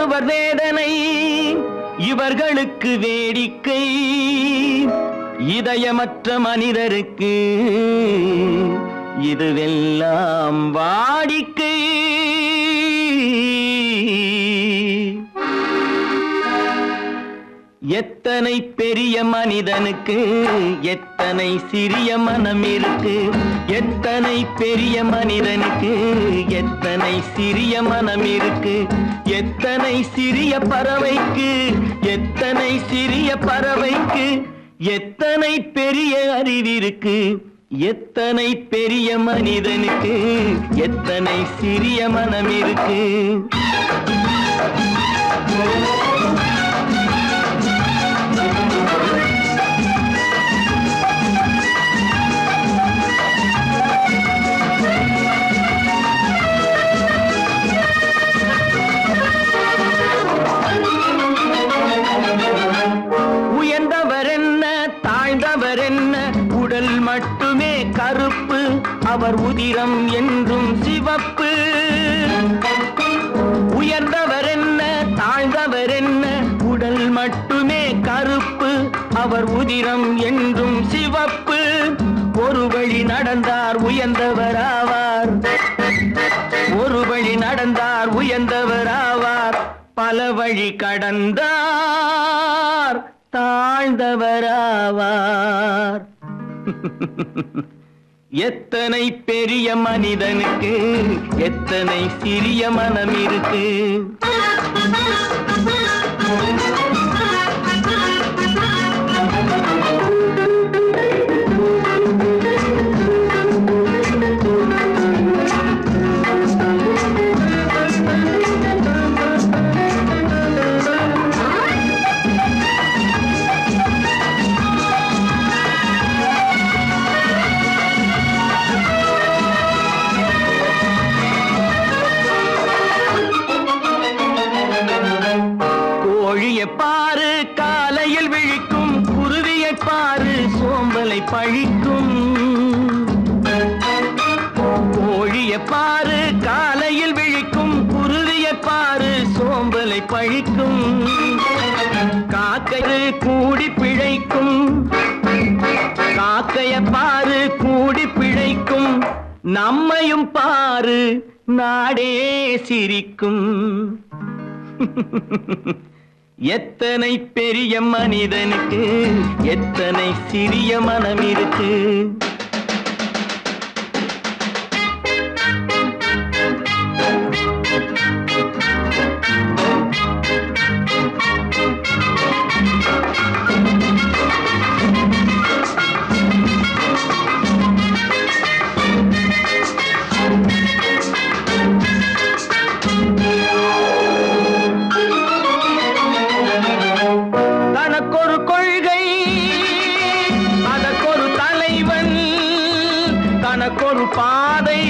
ஒருவர் வேதனை இவர்களுக்கு வேடிக்கை இதயமற்ற மனிதருக்கு இதுவெல்லாம் வாடிக்கை எத்தனை பெரிய மனிதனுக்கு எத்தனை சிறிய மனம் இருக்கு எத்தனை பெரிய மனிதனுக்கு எத்தனை சிறிய மனம் இருக்கு எத்தனை சிறிய பறவைக்கு எத்தனை சிறிய பறவைக்கு எத்தனை பெரிய அறிவிருக்கு எத்தனை பெரிய மனிதனுக்கு எத்தனை சிறிய மனம் இருக்கு உடல் மட்டுமே கருப்பு அவர் உதிரம் என்றும் சிவப்பு உயர்ந்தவர் என்ன தாழ்ந்தவர் என்ன உடல் மட்டுமே கருப்பு அவர் உதிரம் என்றும் சிவப்பு ஒரு வழி நடந்தார் உயர்ந்தவர் ஆவார் ஒரு வழி நடந்தார் உயர்ந்தவர் ஆவார் பல வழி கடந்தார் தாழ்ந்தவர் ஆவார் எத்தனை பெரிய மனிதனுக்கு எத்தனை சிறிய மனம் இருக்கு பாரு காலையில் விழிக்கும் குருவியை பாரு சோம்பலை பழிக்கும் கோழியை பாரு காலையில் விழிக்கும் குருவியை பாரு சோம்பலை பழிக்கும் காக்கை கூடி பிழைக்கும் காக்கைய பாரு கூடி பிழைக்கும் நம்மையும் பாரு நாடே சிரிக்கும் எத்தனை பெரிய மனிதனுக்கு எத்தனை சிறிய மனம் இருக்கு தனக்கொரு பாதை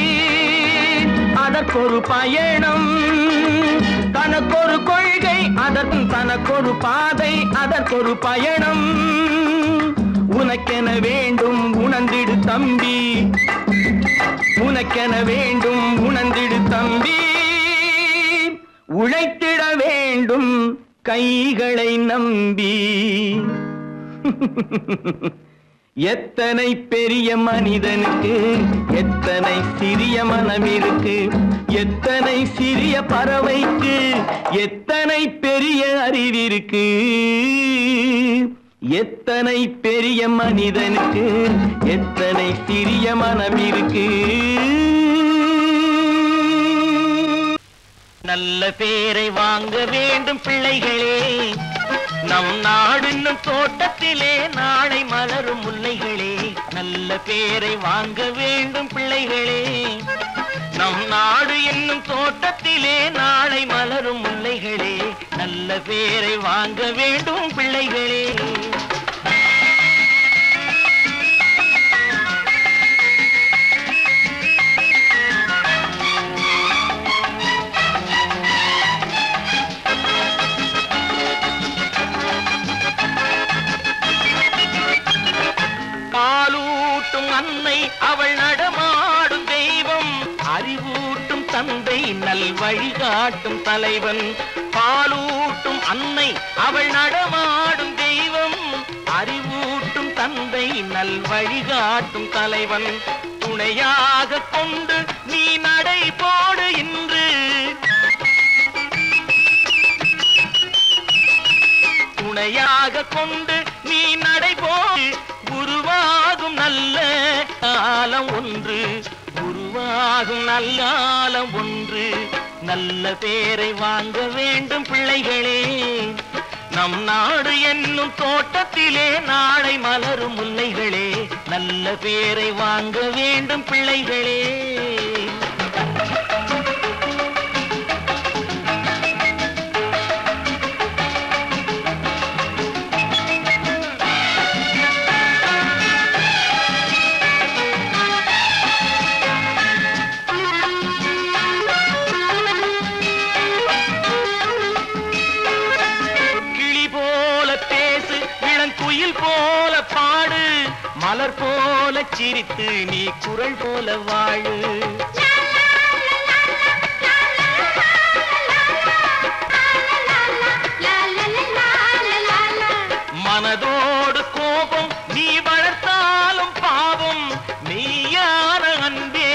அதற்கொரு பயணம் தனக்கொரு கொள்கை அதற்கும் தனக்கொரு பாதை அதற்கொரு பயணம் உனக்கென வேண்டும் உணர்ந்திடு தம்பி உனக்கென வேண்டும் உணர்ந்திடு தம்பி உழைத்திட வேண்டும் கைகளை நம்பி எத்தனை பெரிய மனிதனுக்கு எத்தனை சிறிய மனம் இருக்கு எத்தனை சிறிய பறவைக்கு எத்தனை பெரிய அறிவிருக்கு எத்தனை பெரிய மனிதனுக்கு எத்தனை சிறிய மனம் இருக்கு நல்ல பேரை வாங்க வேண்டும் பிள்ளைகளே நம் நாடு என்னும் தோட்டத்திலே நாளை மலரும் முல்லைகளே நல்ல பேரை வாங்க வேண்டும் பிள்ளைகளே நம் நாடு என்னும் தோட்டத்திலே நாளை மலரும் முல்லைகளே நல்ல பேரை வாங்க வேண்டும் பிள்ளைகளே அன்னை அவள் நடமாடும் தெய்வம் அறிவூட்டும் தந்தை நல் வழிகாட்டும் தலைவன். பாலூட்டும் அன்னை அவள் நடமாடும் தெய்வம். அறிவூட்டும் தந்தை நல் வழிகாட்டும் தலைவன். துணையாக கொண்டு நீ நடை போடு இன்று. துணையாக கொண்டு நீ நடை போடு. உருவாகும் நல்ல காலம் ஒன்று. உருவாகும் நல்ல காலம் ஒன்று. நல்ல பேரை வாங்க வேண்டும் பிள்ளைகளே. நம் நாடு என்னும் தோட்டத்திலே நாளை மலரும் முல்லைகளே. நல்ல பேரை வாங்க வேண்டும் பிள்ளைகளே. குயில் போல பாடு. மலர் போல சிரித்து நீ குரல் போல வாழு. மனதோடு கோபம் நீ வளர்த்தாலும் பாவம். மெய்யான அன்பே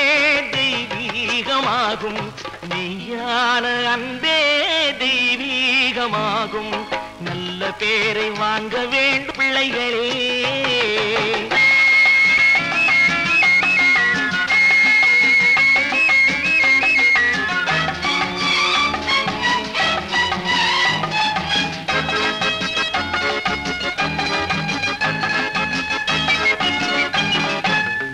தெய்வீகமாகும். மெய்யான அன்பே தெய்வீகமாகும். நல்ல பேரை வாங்க வேண்டும் பிள்ளைகளே.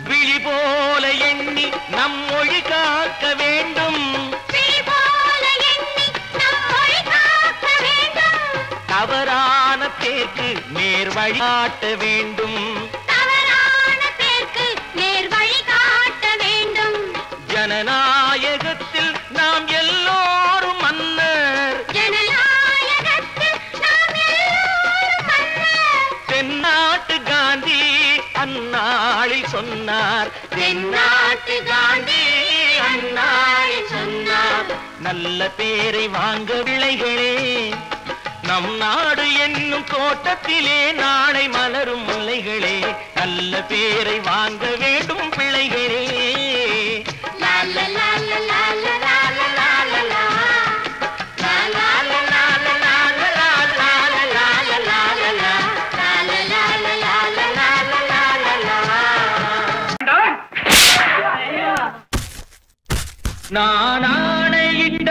விழி போல எண்ணி நம் மொழி காக்க வேண்டும். தவறான பேருக்கு நேர் வழிகாட்ட வேண்டும். தவறான பேருக்கு நேர் வழிகாட்ட வேண்டும். ஜனநாயகத்தில் நாம் எல்லோரும் மன்னர். ஜனநாயகத்தில் நாம் எல்லோரும் மன்னர். தென்னாட்டு காந்தி அந்நாளில் சொன்னார். தென்னாட்டு காந்தி அந்நாளில் சொன்னார். நல்ல பேரை வாங்க பிள்ளைகளே. நம் நாடு என்னும் தோட்டத்திலே நாளை மலரும் முல்லைகளே. நல்ல பேரை வாங்க வேண்டும் பிள்ளைகளே. நான் ஆணையிட்ட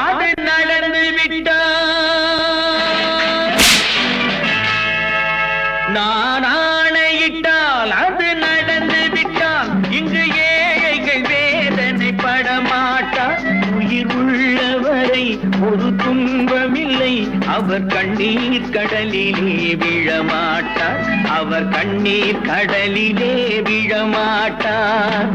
அது நடந்து விட்ட. நான் ஆணையிட்டால் அது நடந்து விட்டால் இங்கு ஏழைகள் வேதனை படமாட்டார். உயிர் உள்ளவரை ஒரு துன்பமில்லை. அவர் கண்ணீர் கடலிலே விழமாட்டார். அவர் கண்ணீர் கடலிலே விழமாட்டார்.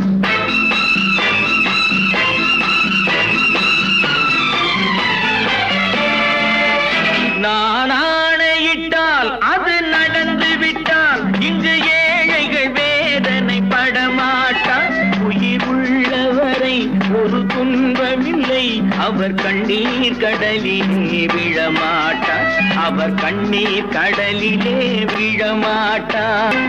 நான் ஆணையிட்டால் அது நடந்து விட்டால் இங்கு ஏழைகள் வேதனை படமாட்டார். உயிர் உள்ளவரை ஒரு துன்பமில்லை. அவர் கண்ணீர் கடலிலே விழமாட்டார். அவர் கண்ணீர் கடலிலே விழமாட்டார்.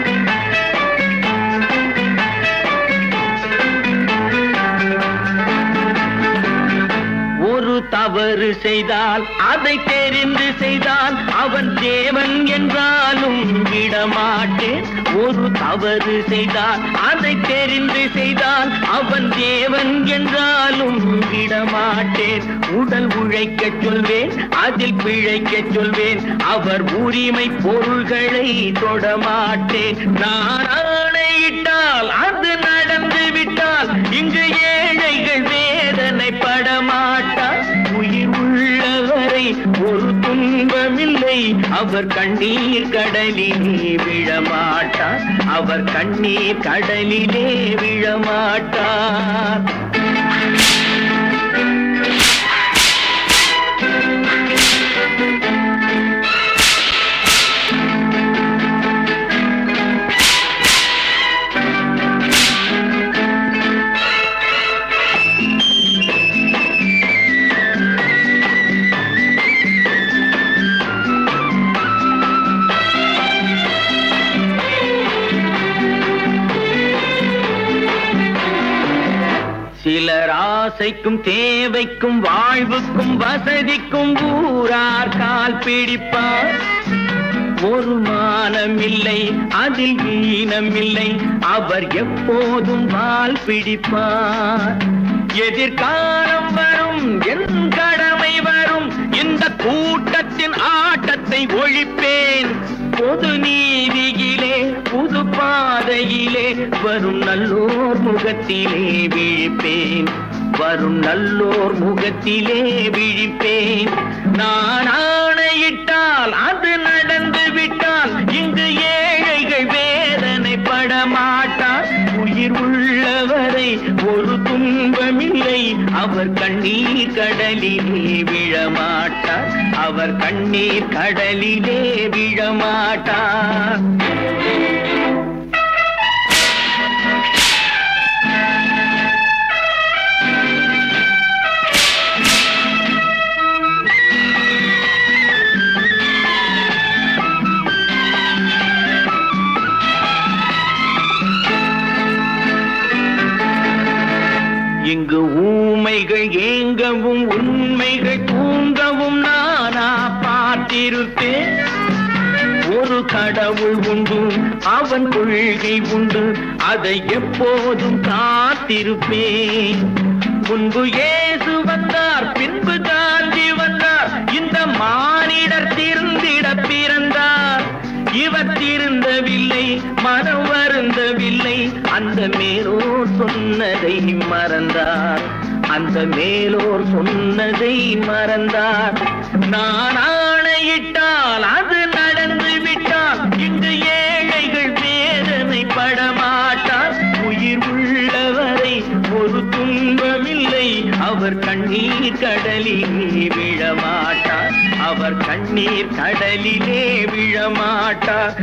ஒரு தவறு செய்தால் அதை தெரிந்து செய்தால் அவன் தேவன் என்றாலும் விடமாட்டேன். ஒரு தவறு செய்தால் அதை தெரிந்து செய்தால் அவன் தேவன் என்றாலும் விடமாட்டேன். உடல் உழைக்க சொல்வேன், அதில் பிழைக்க சொல்வேன். அவர் உரிமை பொருள்களை தொடமாட்டேன். நான் ஆணையிட்டால் அது நடந்து விட்டால் இங்கு ஏழைகள் வேதனை படமாட்டார். உயிர் உள்ளவரை ஒரு துன்பமில்லை. அவர் கண்ணீர் கடலிலே விழமாட்டார். அவர் கண்ணீர் கடலிலே விழமாட்டார். ஆசைக்கும் தேவைக்கும் வாழ்வுக்கும் வசதிக்கும் ஊரார் கால் பிடிப்பார். ஒரு மானமில்லை அதில் ஈனமில்லை, அவர் எப்போதும் வால் பிடிப்பார். எதிர்காலம் வரும், என் கடமை வரும், இந்த கூட்டத்தின் ஆட்டத்தை ஒழிப்பேன். பொது நீதியிலே புது பாதையிலே வரும் நல்லோர் முகத்திலே விழிப்பேன். வரும் நல்லோர் முகத்திலே விழிப்பேன். நான் ஆணையிட்டால் அது நடந்து விட்டால் இங்கு ஏழைகள் வேதனைப்பட மாட்டார். உயிர் உள்ளவரை ஒரு துன்பமில்லை, அவர் கண்ணீர் கடலிலே விழமாட்டார். அவர் கண்ணீர் கடலிலே விழமாட்டார். இங்கு ஊமைகள் ஏங்கவும் உண்மைகள் தூங்கவும் நானா பார்த்திருப்பேன். ஒரு கடவுள் உண்டு, அவன் கொள்கை உண்டு, அதை எப்போதும் காத்திருப்பேன். முன்பு இயேசு வந்தார், பின்பு காந்தி வந்தார், இந்த மானிடர் திருந்திட பிறந்தார். இவர் திருந்தவில்லை, மனம் வருந்தவில்லை, அந்த மேலோர் சொன்னதை மறந்தார். அந்த மேலோர் சொன்னதை மறந்தார். நான் ஆணையிட்டால் அது நடந்து விட்டால் இங்கு ஏழைகள் வேதனைப்பட மாட்டார். உயிர் உள்ளவரை ஒரு துன்பமில்லை, அவர் கண்ணீர் கடலிலே விழமாட்டார். அவர் கண்ணீர் கடலிலே விழமாட்டார்.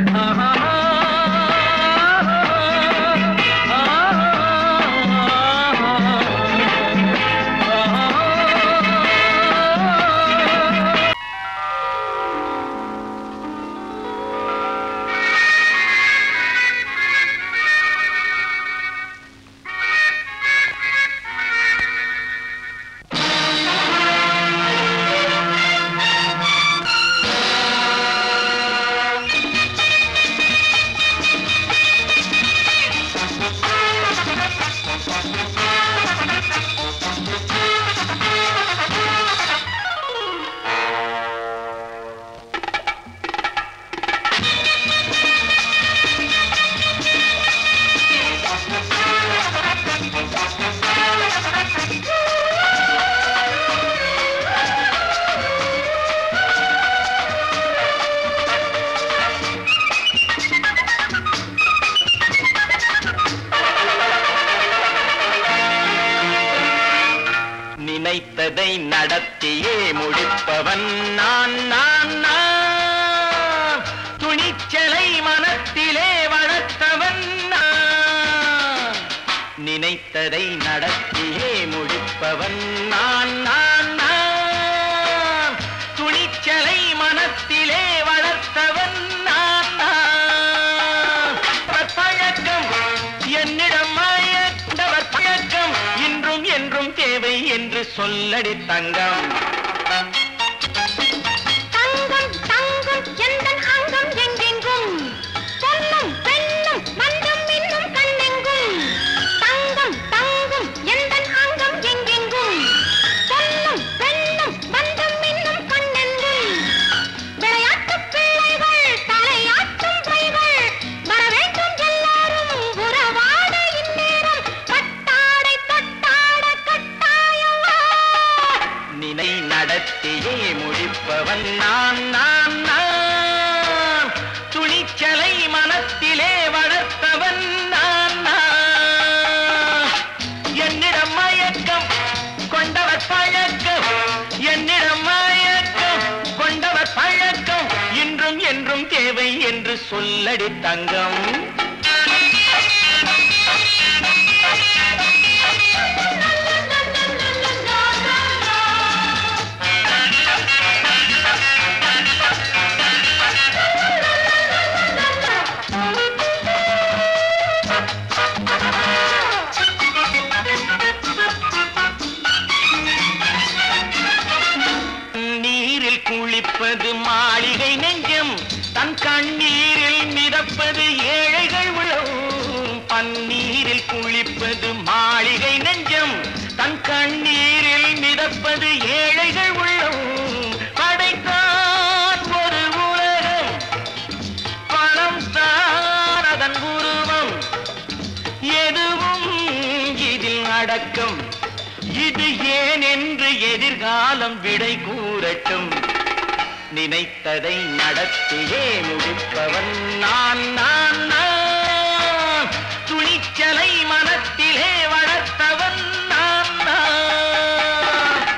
நினைத்ததை நடத்தியே முடிப்பவன் நான் நான் நான். துணிச்சலை மனத்திலே வளர்த்தவன் நான். நினைத்ததை நடத்தியே முடிப்பவன் நான் நான் நான். துணிச்சலை மனத்திலே வளர்த்தவன் நான் நான். பழக்கம் என்னிடம் மாயவர் பழக்கம் இன்றும் என்றும் தேவை என்று சொல்லடி தங்கம். தங்கம் தங்கம் எந்தன் அங்கம் எங்கெங்கும், பொன்னும் பெண்ணும் மண்டும் இன்னும் கண்ணெங்கும். தங்கம் தங்கம் எந்தன் அங்கம் எங்கெங்கும், பொன்னும் பெண்ணும் மண்டும் இன்னும் கண்ணெங்கும். விளையாட்டு பிள்ளைகள் தலையாட்டும் பைகள், வர வேண்டும் எல்லாரும் உறவாட இந்நேரம். பட்டாடை தொட்டாட கட்டாயவா. நினை நடத்தியே முடிப்பவன் நான் நான் நான். துணிச்சலை மனத்திலே வளர்த்தவன் நான் நான். என்னிடம் மயக்கம் கொண்டவர் பழக்கம், என்னிடம் மயக்கம் கொண்டவர் பழக்கம் இன்றும் என்றும் தேவை என்று சொல்லடி தங்கம். குளிப்பது மாளிகை நெஞ்சம் தன் கண்ணீரில் மிதப்பது ஏழைகள் உளம் பன்னீரில் குளிப்பது மாளிகை நெஞ்சம் தன் கண்ணீரில் மிதப்பது ஏழைகள் உள்ளம் படைத்தான் ஒரு உலகம் பணம் தான் அதன் உருவம் எதுவும் இதில் அடக்கம் இது ஏன் என்று எதிர்காலம் விடை கூறட்டும் நினைத்ததை நடத்தியே முடிப்பவன் நான் நான் நான் துணிச்சலை மனத்திலே வளர்த்தவன் நான் நான்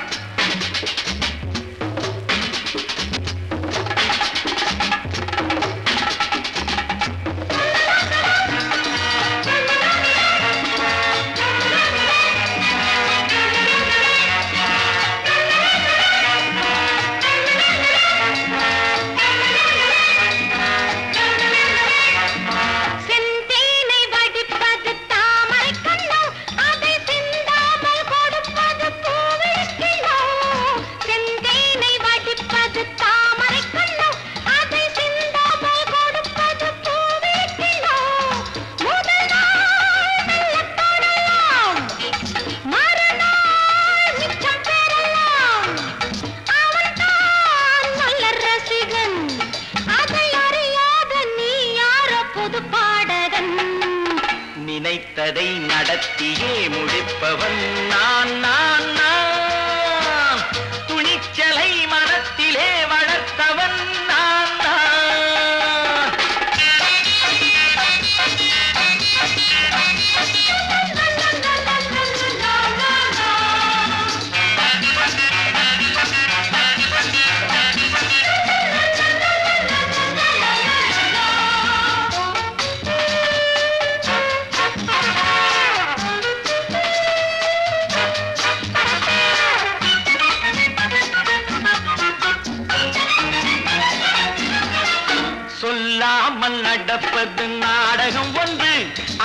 நினைத்ததை நடத்தியே முடிப்பவன் நான் நான் நான் துணிச்சலை மனத்திலே வளர்த்தவன் நான் நான் சொல்லாமல் நடப்பது நாடகம் ஒன்று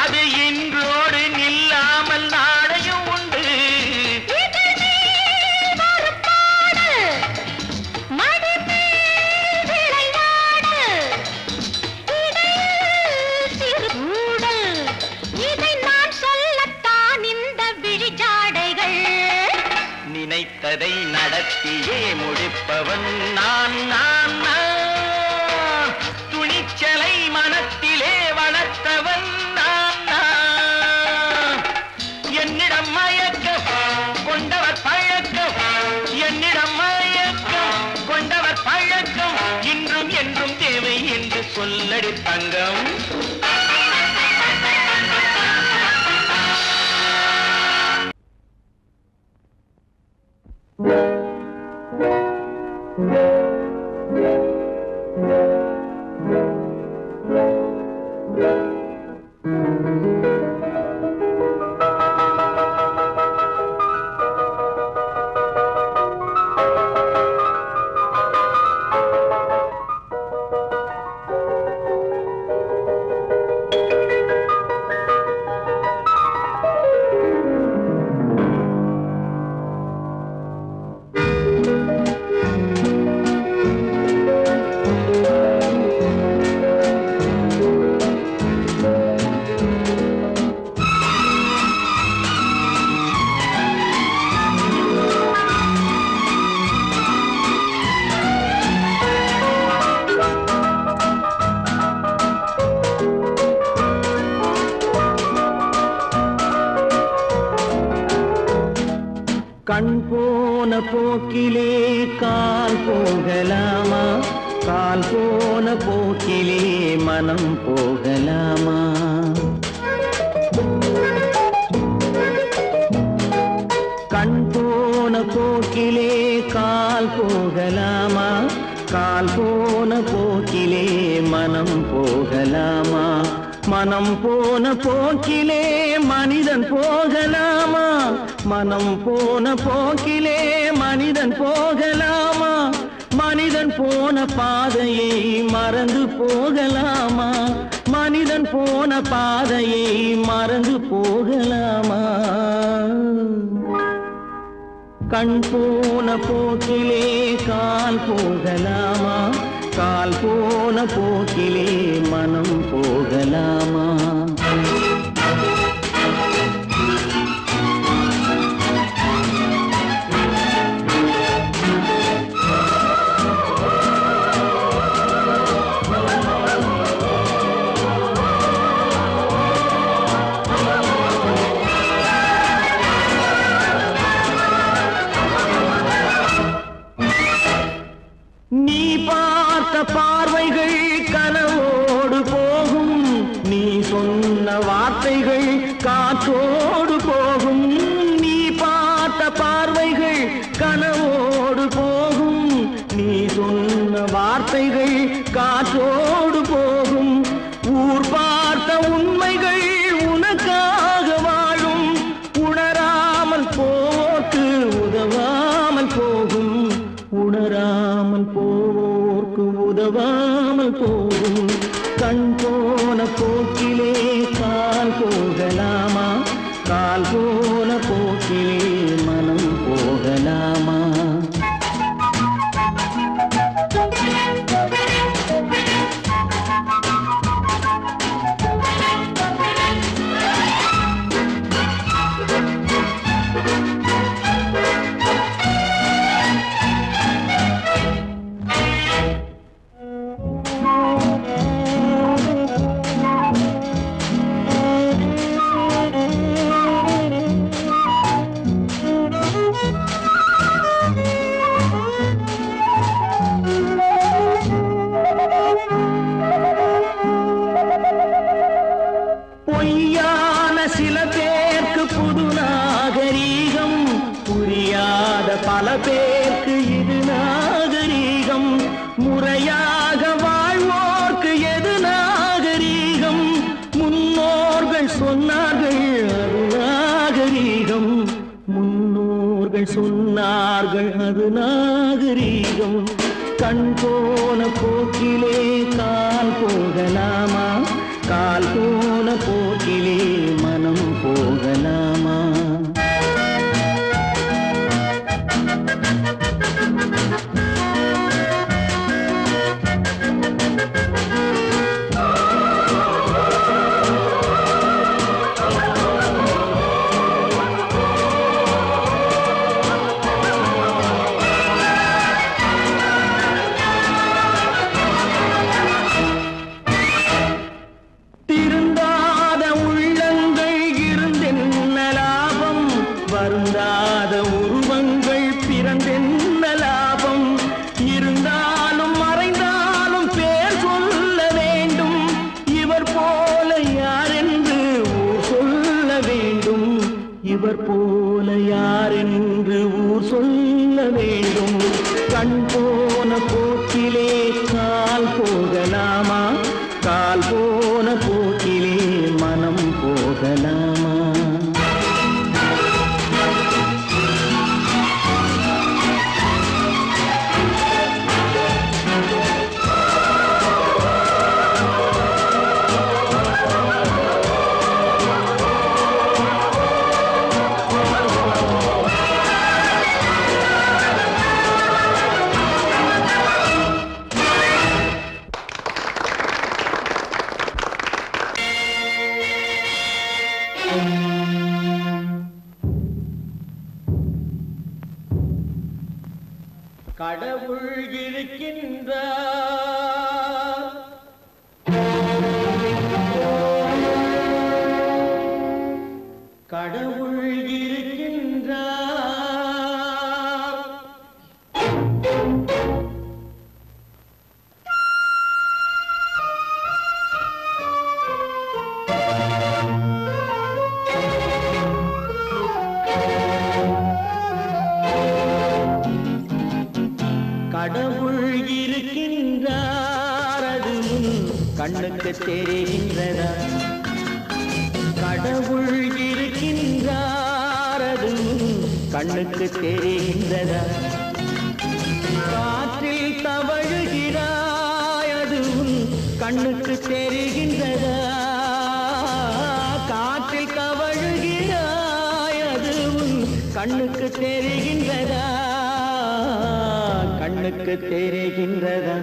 அது இன்றோடு நில்லாமல் நாடகம் உண்டு இதை நான் சொல்லத்தான் இந்த விழிஜாடைகள் நினைத்ததை நடத்தியே முடிப்பவன் நான் நான் நான் துணிச்சலை மனத்திலே வளர்த்தவன் நான் நான் என்னிடம் மயக்கம் கொண்டவர் பழக்கம் என்னிடம் மயக்கம் கொண்டவர் பழக்கம் இன்றும் என்றும் தேவை என்று சொல்லடி தங்கம் கண் போன போக்கிலே கால் போகலாமா கால் போன போக்கிலே மனம் போகலாமா கண் போன போக்கிலே கால் போகலாமா கால் போன போக்கிலே மனம் போகலாமா மனம் போன போக்கிலே மனிதன் போகலாமா மனம் போன போக்கிலே மனிதன் போகலாமா மனிதன் போன பாதையை மறந்து போகலாமா மனிதன் போன பாதையை மறந்து போகலாமா கண் போன போக்கிலே கால் போகலாமா, கால் போன போக்கிலே மனம் போகலாமா? நீ பார்த்த பார்வைகள் கனவோடு போகும், நீ சொன்ன வார்த்தைகள் காற்றோடு போகும். நீ பார்த்த பார்வைகள் கனவோடு போகும், நீ சொன்ன வார்த்தைகள் காற்றோடு போகும். ஊர் பார்த்த உண்மைகள் உனக்காக வாழும், உணராமல் போக்கு உதவாமல் போகும், உணராமல் போவோர்க்கு உதவாமல் போகும். கண் போன போக்கிலே கால் போகலாமா, கால் போன போக்கிலே மனம் போகலாமா? பொய்யான சில பேருக்கு புது நாகரீகம், புரியாத பல பேருக்கு இது நாகரீகம். முறையாக வாழ்வோர்க்கு எது நாகரீகம்? முன்னோர்கள் சொன்னார்கள் அது நாகரீகம், முன்னோர்கள் சொன்னார்கள் அது நாகரீகம். கண் போன போக்கிலே கால் போகலாமா, கால் போன போக்கிலே மனம் போகலாமா? திருந்தாத உள்ளங்கள் இருந்தென்ன லாபம், வருந்தாத உருவங்கள் பிறந்தென்ன லாபம்? இருந்தாலும் மறைந்தாலும் பேர் சொல்ல வேண்டும், இவர் போல யாரென்று ஊர் சொல்ல வேண்டும், இவர் போல யாரென்று ஊர் சொல்ல வேண்டும். கண் போன போக்கிலே கால் போகலாமா, கால் போன போக்கிலே மனம் போகலாமா? கடவுள் இருக்கின்றார், கடவுள் இருக்கின்றார். கடவுள் இருக்கின்றார், அது கண்ணுக்கு தெரிகின்றதா? கடவுள் இருக்கின்றார், அது கண்ணுக்கு தெரிகின்றதா? காற்றில் தவழுகிறாய், அது கண்ணுக்கு தெரிகின்றதா? காற்றில் தவழுகிறாய், அது கண்ணுக்கு தெரிகின்றதா கண்ணுக்கு தெரிகின்றதா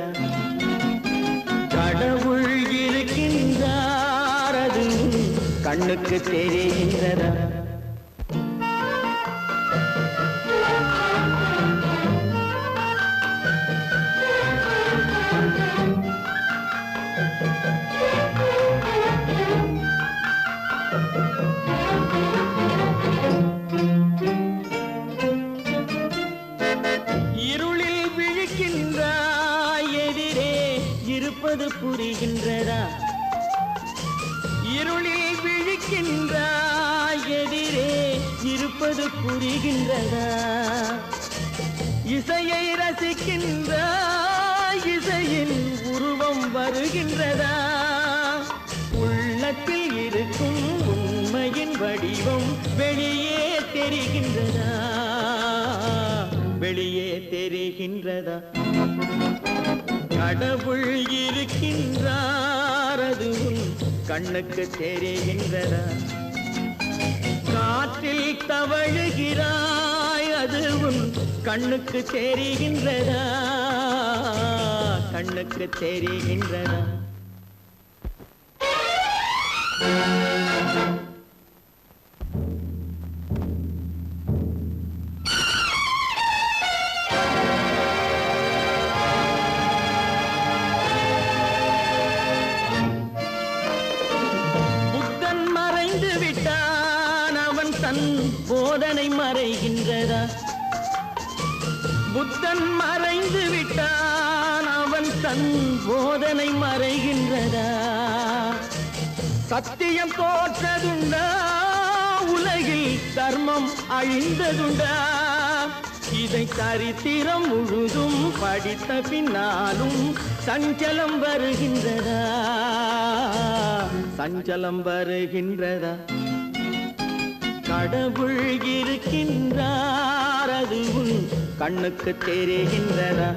கடவுள் இருக்கின்றார் அது கண்ணுக்கு தெரிகின்றதா இருளில் விழிக்கின்றாய் எதிரே இருப்பது புரிகின்றதா இருளில் விழிக்கின்றாய் எதிரே இருப்பது புரிகின்றதா இசையை ரசிக்கின்றாய் இசையின் உருவம் வருகின்றதா உள்ளத்தில் இருக்கும் உண்மையின் வடிவம் வெளியே தெரிகின்றதா வெளியே தெரிகின்றதா கடவுள் இருக்கின்றார் அது கண்ணுக்கு தெரிகின்றதா காற்றில் தவழுகிறாய் அது கண்ணுக்கு தெரிகின்றதா கண்ணுக்கு தெரிகின்றதா போதனை மறைகின்றதா புத்தன் மறைந்து விட்டான் அவன் தன் போதனை மறைகின்றதா சத்தியம் தோற்றதுண்டா உலகில் தர்மம் அழிந்ததுண்டா இதை சரித்திரம் முழுதும் படித்த பின்னாலும் சஞ்சலம் வருகின்றதா சஞ்சலம் வருகின்றதா கடவுள் இருக்கின்றார் அது கண்ணுக்கு தெரிகின்றதா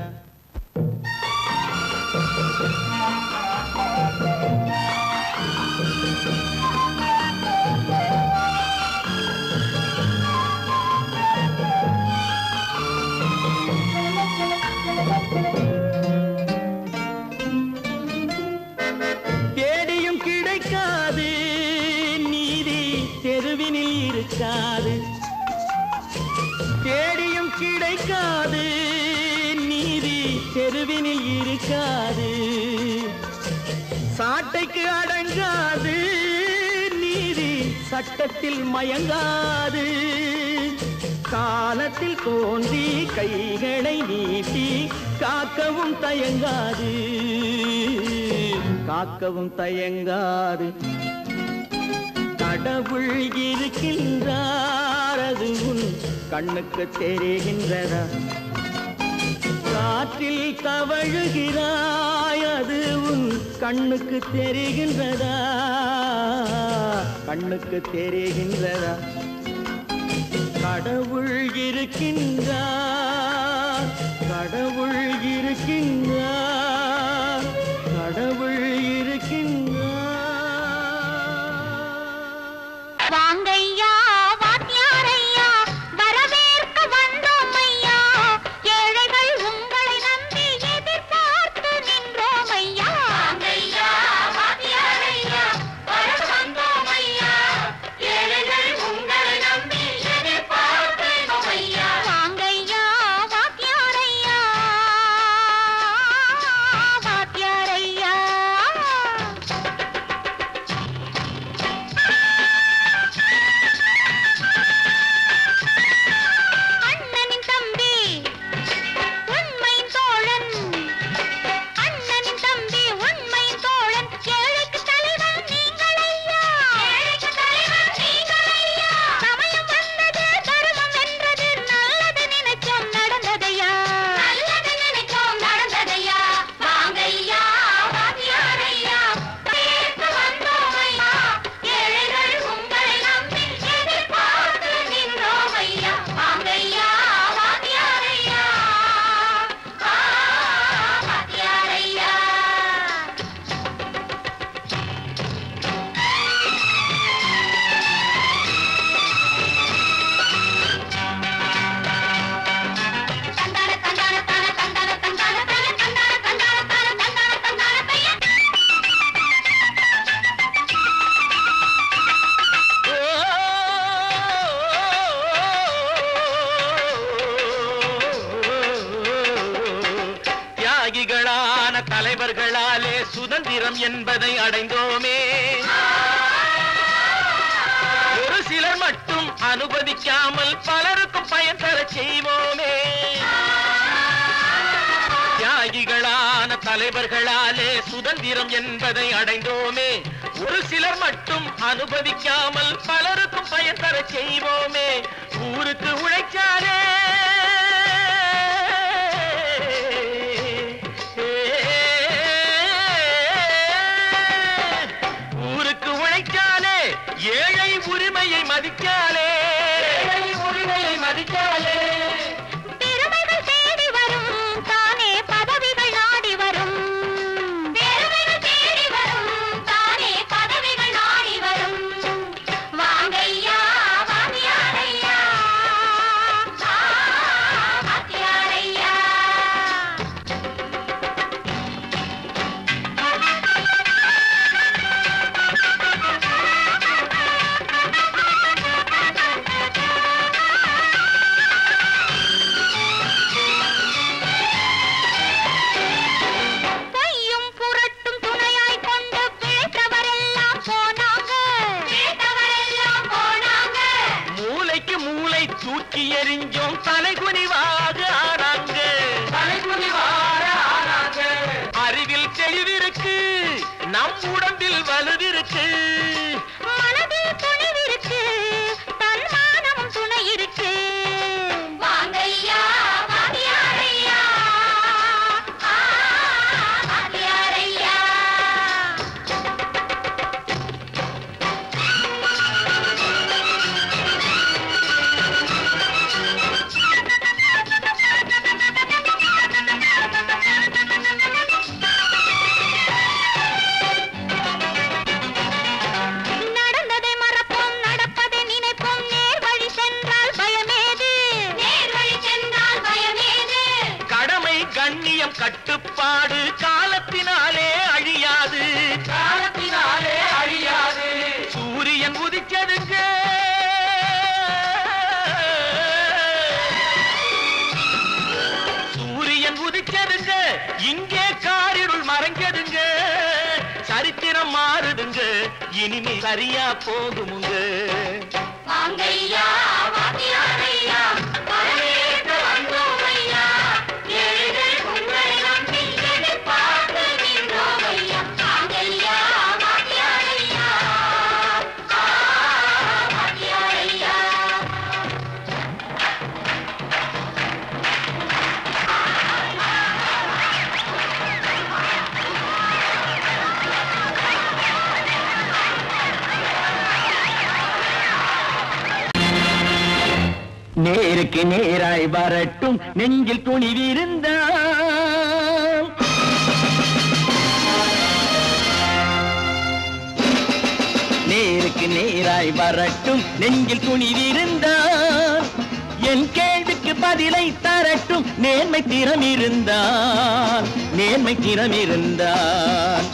தேடியும் கிடைக்காது நீதி தெருவினில் இருக்காது தேடியும் கிடைக்காது நீதி தெருவினில் இருக்காது சாட்டைக்கு அடங்காது நீதி சட்டத்தில் மயங்காது காலத்தில் தோன்றி கைகளை நீட்டி காக்கவும் தயங்காது காக்கவும் தயங்காது கடவுள் இருக்கின்றார் அது கண்ணுக்கு தெரிகின்றதா காற்றில் தவழுகிறாய் அது கண்ணுக்கு தெரிகின்றதா கண்ணுக்கு தெரிகின்றதா கடவுள் இருக்கின்றார் கடவுள் இருக்கின்றார் கடவுள் இருக்கின்றார் வாங்கையா வாத்தியாரையா வரவேற்க வந்தோம் ஐயா ஏழைகள் உங்களை நம்பி எதிர்பார்த்து நின்றோம் ஐயா வாங்கையா வாத்தியாரையா வரவேற்க வந்தோம் ஐயா ஏழைகள் உங்களை நம்பி எதிர்பார்த்து நின்றோம் ஐயா வாங்கையா வாத்தியாரையா தியாகிகளான தலைவர்களாலே சுதந்திரம் என்பதை அடைந்தோமே. ஒரு சிலர் மட்டும் அனுமதிக்காமல் பலருக்கும் பயன் தர செய்வோமே. தியாகிகளான தலைவர்களாலே சுதந்திரம் என்பதை அடைந்தோமே. ஒரு சிலர் மட்டும் அனுமதிக்காமல் பலருக்கும் பயன் தர செய்வோமே. ஊருக்கு உழைச்சாலே ஏழை உரிமையை மதிக்காலே பெருமைகள் தேடி வரும் தானே பதவிகள் நாடி வரும். பெருமைகள் தேடி வரும் தானே பதவிகள் நாடி வரும். வாங்கையா வாத்தியாரையா வாத்தியாரையா. தூக்கி எறிஞ்சோம் தலைகுனிவாக ஆனாங்க. அறிவில் தெளிவிருக்கு, நம் உடம்பில் வலுவிருக்கு, மனதில் துணிவிருக்கு, தன்மானமும் துணை இருக்கு. வாங்கையா வாத்தியாரையா வாத்தியாரையா. நடந்ததை மறப்போம், நடப்பதை நினைப்போம். நேர் வழி சென்றால் பயமேது, நேர் வழி சென்றால் பயமேது. கடமை கண்ணியம் கட்டுப்பாடு காலத்தினாலே அழியாது, காலத்தினாலே அழியாது. சூரியன் உதிச்சதுங்க, சூரியன் உதிச்சதுங்க, இங்கே காரிருள் மறைஞ்சதுங்க. சரித்திரம் மாறுதுங்க, இனிமே சரியா போகுமுங்க. வாங்கையா வாத்தியாரையா வரவேற்க வந்தோமையா. ஏழைகள் உங்களை நம்பி எதிர்பார்த்து நின்றோமையா. வாங்கையா வாத்தியாரையா வாத்தியாரையா. நேருக்கு நேராய் வரட்டும் நெஞ்சில் துணிவிருந்தால். நேருக்கு நேராய் வரட்டும் நெஞ்சில் துணிவிருந்தால். என் கேள்விக்கு பதிலை தரட்டும் நேர்மை திறம் இருந்தால், நேர்மை திறம் இருந்தால்.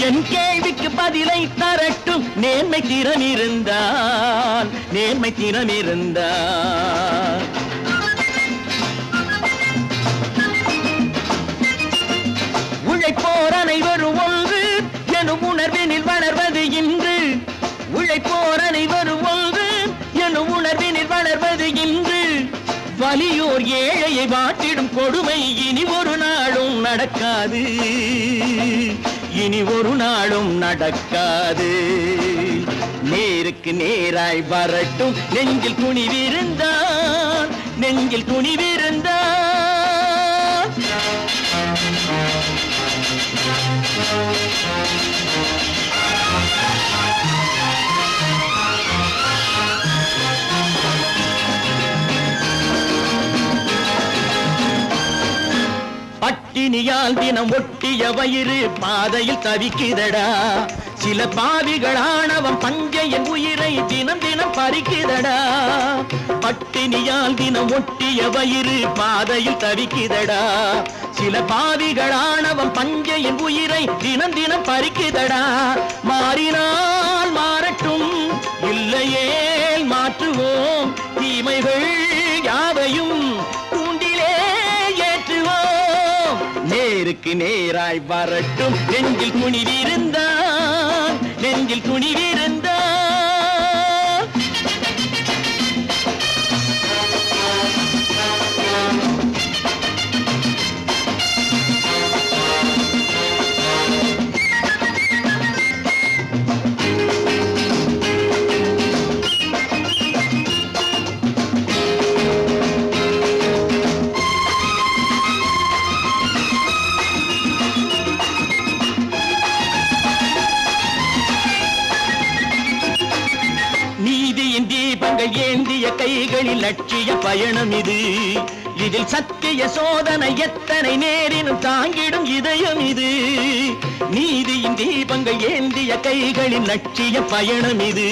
என் கேள்விக்கு பதிலை தரட்டும் நேர்மை திறம் இருந்தால், நேர்மை திறம் இருந்தால். உழைப்போர் அனைவரும் ஒன்று எனும் உணர்வினில் வளர்வது இன்று. உழைப்போர் அனைவரும் ஒன்று எனும் உணர்வினில் வளர்வது இன்று. வலியோர் ஏழையை வாட்டிடும் கொடுமை இனி ஒரு நாளும் நடக்காது, இனி ஒரு நாளும் நடக்காது. நேருக்கு நேராய் வரட்டும் நெஞ்சில் துணிவிருந்தால், நெஞ்சில் துணிவிருந்தால். பட்டினியால் தினம் ஒட்டிய வயிறு பாதையில் தவிக்குதடா. சில பாவிகளானவன் பஞ்சையின் உயிரை தினம் தினம் பறிக்குதடா. பட்டினியால் தினம் ஒட்டிய வயிறு பாதையில் தவிக்குதடா. சில பாவிகளானவன் பஞ்சையின் உயிரை தினம் தினம் பறிக்குதடா. மாறினால் மாறட்டும், இல்லையே மாற்றுவோம். தீமைகள் யாவையும் கூண்டிலே ஏற்றுவோம். நேருக்கு நேருக்கு நேராய் வரட்டும் நெஞ்சில் துணிவிருந்தான் நெஞ்சில் துணிவிருந்தான் ஏந்திய கைகளில் லட்சிய பயணம் இது இதில் சத்திய சோதனை எத்தனை நேரினும் தாங்கிடும் இதயம் இது நீதியின் தீபங்கள் ஏந்திய கைகளில் லட்சிய பயணம் இது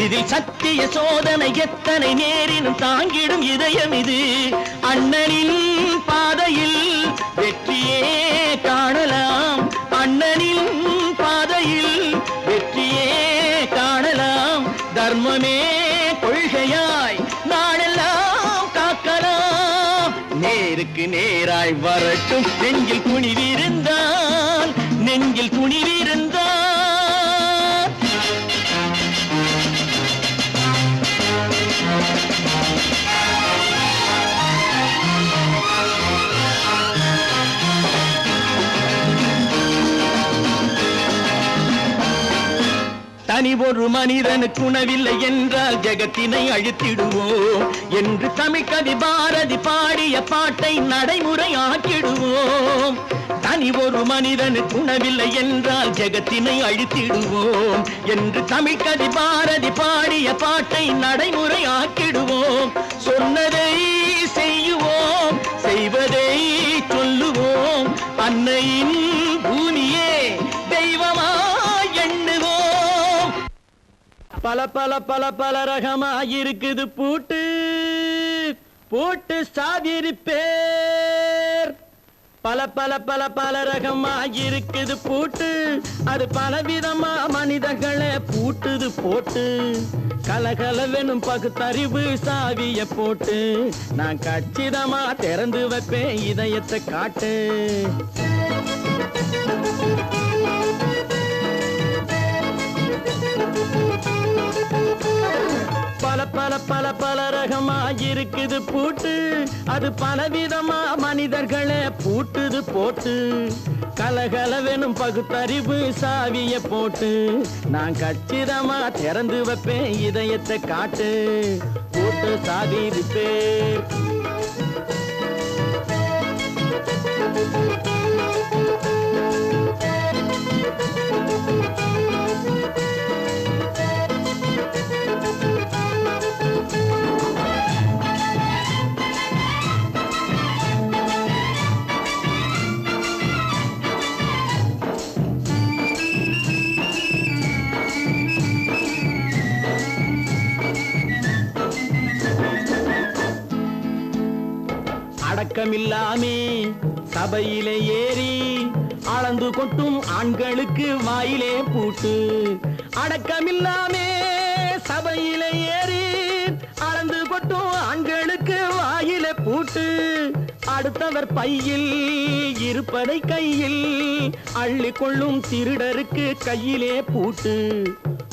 இதில் சத்திய சோதனை எத்தனை நேரினும் தாங்கிடும் இதயம் இது அண்ணனின் பாதையில் வெற்றியே காணலாம் அண்ணனின் பாதையில் வெற்றியே காணலாம் தர்மமே கொள்கையாய் நாளெல்லாம் காக்கலாம் நேருக்கு நேராய் வரட்டும் நெஞ்சில் துணிவிருந்தால் நெஞ்சில் துணிவிருந்தால் தனி ஒரு மனிதனுக்கு உணவில்லை என்றால் ஜெகத்தினை அழித்திடுவோம் என்று தமிழ்கவி பாரதி பாடிய பாட்டை நடைமுறையாக்கிடுவோம் தனி ஒரு மனிதனுக்கு உணவில்லை என்றால் ஜெகத்தினை அழித்திடுவோம் என்று தமிழ்கவி பாரதி பாடிய பாட்டை நடைமுறையாக்கிடுவோம் சொன்னதை செய்யுவோம் செய்வதை சொல்லுவோம் அன்னையின் பூமியே தெய்வமா பல பல பல பல ரகமாயிருக்குது பூட்டு பூட்டு சாதிருப்பேர் பல பல பல பல ரகமாயிருக்குது பூட்டு அது பலவிதமா மனிதர்களை பூட்டுது போட்டு கலகலவெனும் பகுத்தறிவு சாவிய போட்டு நான் கச்சிதமா திறந்து வைப்பேன் இதயத்தை காட்டு பல பல பல பல ரகமாயிருக்குது பூட்டு அது பலவிதமா மனிதர்களை பூட்டுது போட்டு கலகலவெனும் பகுத்தறிவு சாவிய போட்டு நான் கச்சிதமா திறந்து வைப்பேன் இதயத்தை காட்டு போட்டு சாதிருப்பேன் அடக்கமில்லாமே சபையிலே ஏறி அளந்து கொட்டும் ஆண்களுக்கு வாயிலே பூட்டு அடக்கமில்லாமே சபையிலே ஏறி அளந்து கொட்டும் ஆண்களுக்கு வாயிலே பூட்டு அடுத்தவர் பையில் இருப்பதை கையில் அள்ளிக்கொள்ளும் திருடருக்கு கையிலே பூட்டு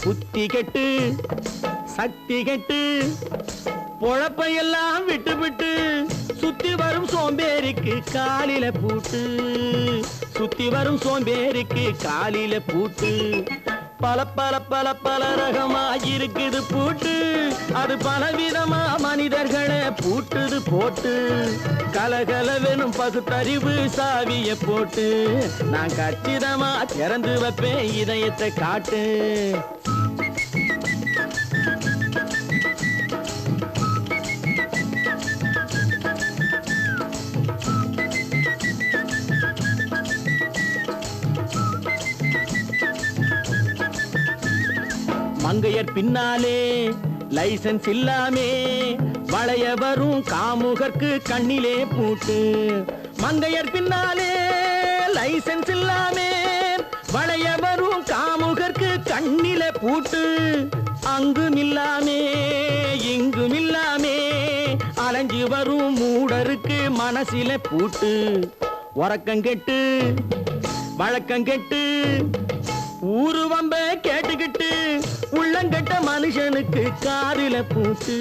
புத்தி கெட்டு சக்தி கெட்டு பொழப்பையெல்லாம் விட்டு விட்டு சுத்தி வரும் சோம்பேறிக்கு காலில பூட்டு சுத்தி வரும் சோம்பேறிக்கு காலில பூட்டு பல பல பல பல ரகமாயிருக்குது பூட்டு அது பலவிதமா மனிதர்களை பூட்டுது போட்டு கலகலவெனும் பகுத்தறிவு சாவிய போட்டு நான் கச்சிதமா திறந்து வைப்பேன் இதயத்தை காட்டு மங்கையர் பின்னாலே லைசன்ஸ் இல்லாமே வளைய வரும் காமுகர்க்கு கண்ணிலே பூட்டு மங்கையர் பின்னாலே லைசன்ஸ் இல்லாமே வளைய வரும் காமுகர்க்கு கண்ணிலே பூட்டு அங்கும் இல்லாமே இங்கும் இல்லாமே அலைஞ்சு வரும் மூடருக்கு மனசிலே பூட்டு உறக்கங்கெட்டு வழக்கங்கெட்டு ஊருவம்ப கேட்டுக்கிட்டு உள்ளங்கட்ட மனுஷனுக்கு காதுல பூட்டு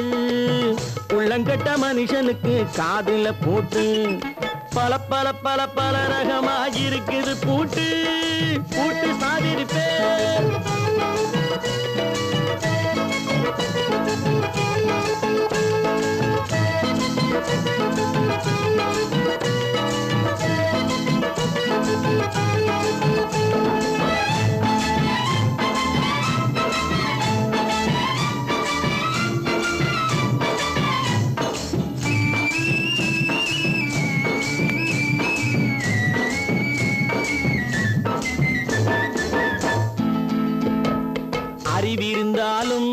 உள்ளங்கட்ட மனுஷனுக்கு காதுல பூட்டு பல பல பல பல ரகமாக இருக்குது பூட்டு பூட்டு சாதிருப்பேன் அறிவிருந்தாலும்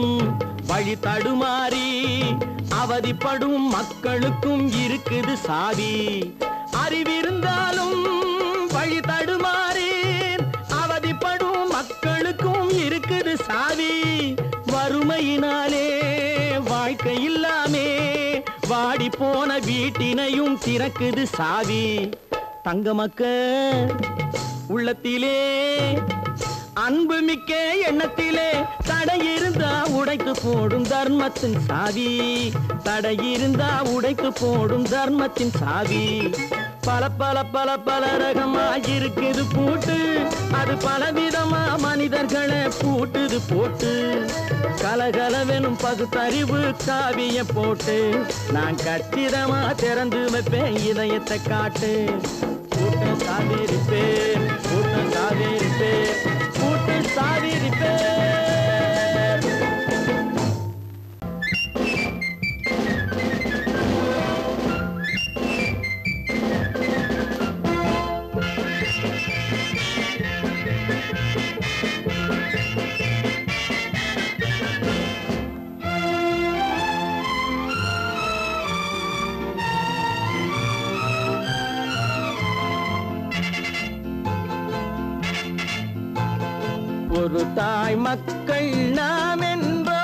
வழி தடுமாறி அவதிப்படும் மக்களுக்கும் இருக்குது சாவி அறிவிருந்தாலும் வழி தடுமாறி அவதிப்படும் மக்களுக்கும் இருக்குது சாவி வறுமையினாலே வாழ்க்கை இல்லாமே வாடி போன வீட்டினையும் திறக்குது சாவி தங்க மக்க உள்ளத்திலே அன்பு மிக்க எண்ணத்திலே தடை இருந்தா உடைத்து போடும் தர்மத்தின் சாவி தடை இருந்தா உடைத்து போடும் தர்மத்தின் சாவி பல பல பல பல ரகமாயிருக்குது பூட்டு அது பலவிதமா மனிதர்களை பூட்டுது போட்டு கலகலவெனும் பகுத்தறிவு காவிய போட்டு நான் கச்சிதமா திறந்து வைப்பேன் இதயத்தை காட்டு கூட்டம் சாதிருப்பேன் கூட்டம் சாதிருப்பேன் கூட்டு சாதிருப்பேன் ஒரு தாய் மக்கள் நாம் என்போம்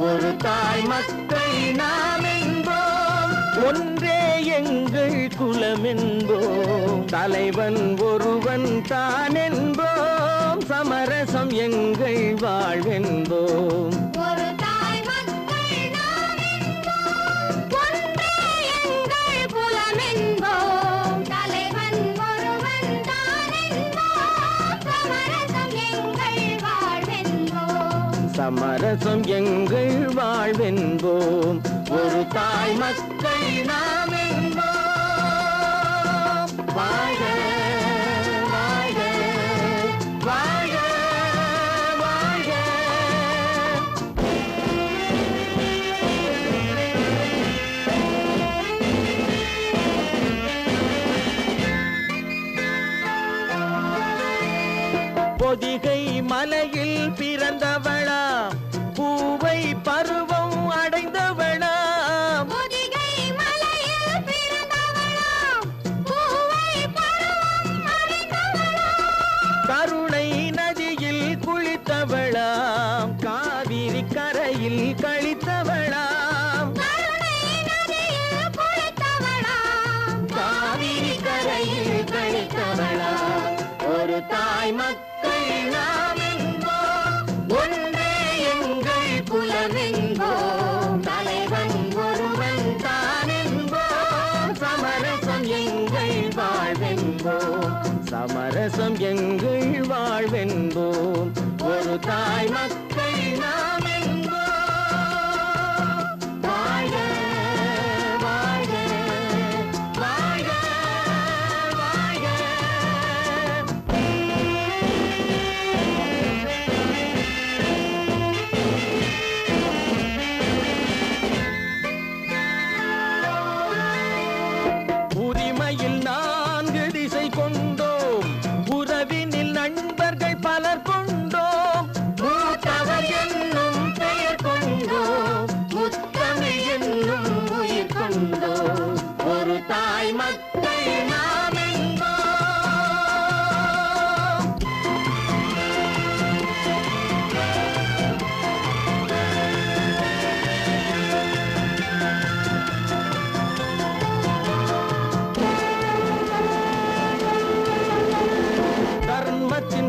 ஒரு தாய் மக்கள் நாம் என்போம் ஒன்றே எங்கள் குலம் என்போம் தலைவன் ஒருவன் தான் என்போம் சமரசம் எங்கள் வாழ்வென்போம் சமரசம் எங்கள் வாழ்வென்போம் ஒரு தாய் மக்கள் நாம் என்போம் வாழ்க வாழ்க வாழ்க வாழ்க பொதிகை மலையில் பிறந்தவளா பூவை பருவம் அடைந்தவளா பொதிகை மலையில் பிறந்தவளா பூவை பருவம் அடைந்தவளா கருணை நதியில் குளித்தவளா காவிரி கரையில் கழித்தவளா கருணை நதியில் குளித்தவளா காவிரி கரையில் கழித்தவளா ஒரு தாய் மக்கள் நாம் என்போம் ஒன்றே எங்கள் குலம் என்போம் தலைவன் ஒருவன் தான் என்போம் சமரசம் எங்கள் வாழ்வென்போம் சமரசம் எங்கள் வாழ்வென்போம் ஒரு தாய் மக்கள் நாம் என்போம் வாழ்க வாழ்க வாழ்க வாழ்க உரிமையில் 4 திசை கொண்டோம் உறவினில் நண்பர்கள் பலர் கொண்டோம் மூத்தவர் என்னும் பெயர் கொண்டோம் முத்தமிழ் என்னும் உயிர் கொண்டோம் ஒரு தாய் மக்கள் நாம் என்போம்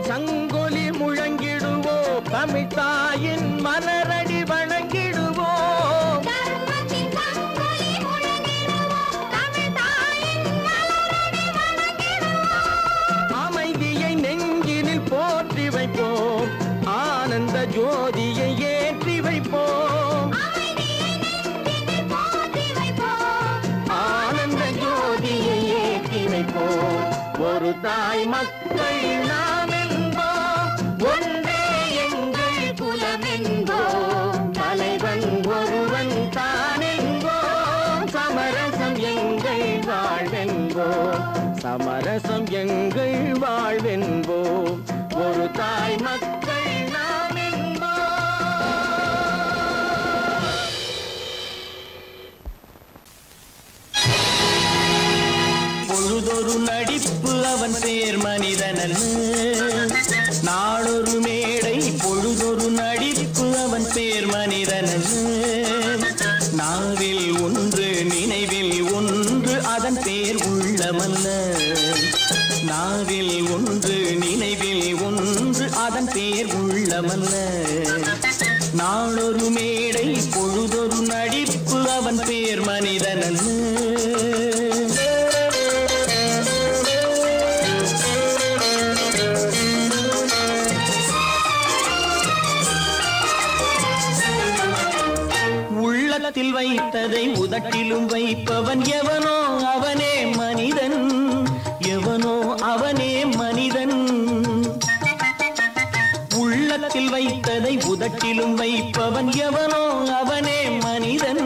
சங்கொலி முழங்கிடுவோம் தமிழ் தாயின் மலரடி வணங்கிடுவோம் அமைதியை நெஞ்சினில் போற்றி வைப்போம் ஆனந்த ஜோதியை ஏற்றி வைப்போம் ஆனந்த ஜோதியை ஏற்றி வைப்போம் ஒரு தாய் மக்கள் நாம் என்போம் ஒன்றே எங்கள் குலம் என்போம் தலைவன் ஒருவன் தான் என்போம் சமரசம் எங்கள் வாழ்வென்போம் சமரசம் எங்கள் வாழ்வென்போம் ஒரு தாய் மக்கள் நாம் என்போம் பொழுதொரு நடிப்பு அவன் பேர் மனிதனல்ல நாளொரு மேடை பொழுதொரு நடிப்பு அவன் பேர் மனிதனல்ல நாவில் ஒன்று நினைவில் ஒன்று அதன் பேர் உள்ளமல்ல நாவில் ஒன்று நினைவில் ஒன்று அதன் பேர் உள்ளமல்ல நாளொரு மேடை பொழுதொரு நடிப்பு அவன் பேர் மனிதனல்ல உள்ளத்தில் வைத்ததை உதட்டிலும் வைப்பவன் எவனோ அவனே மனிதன் எவனோ அவனே மனிதன் உள்ளத்தில் வைத்ததை உதட்டிலும் வைப்பவன் எவனோ அவனே மனிதன்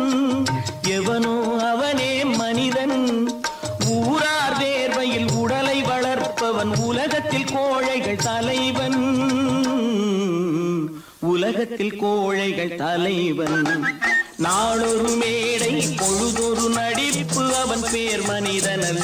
எவனோ அவனே மனிதன் ஊரார் வேர்வையில் உடலை வளர்ப்பவன் உலகத்தில் கோழைகள் தலைவன் உலகத்தில் கோழைகள் தலைவன் நாளொரு மேடை பொழுதொரு நடிப்பு அவன் பேர் மனிதனல்ல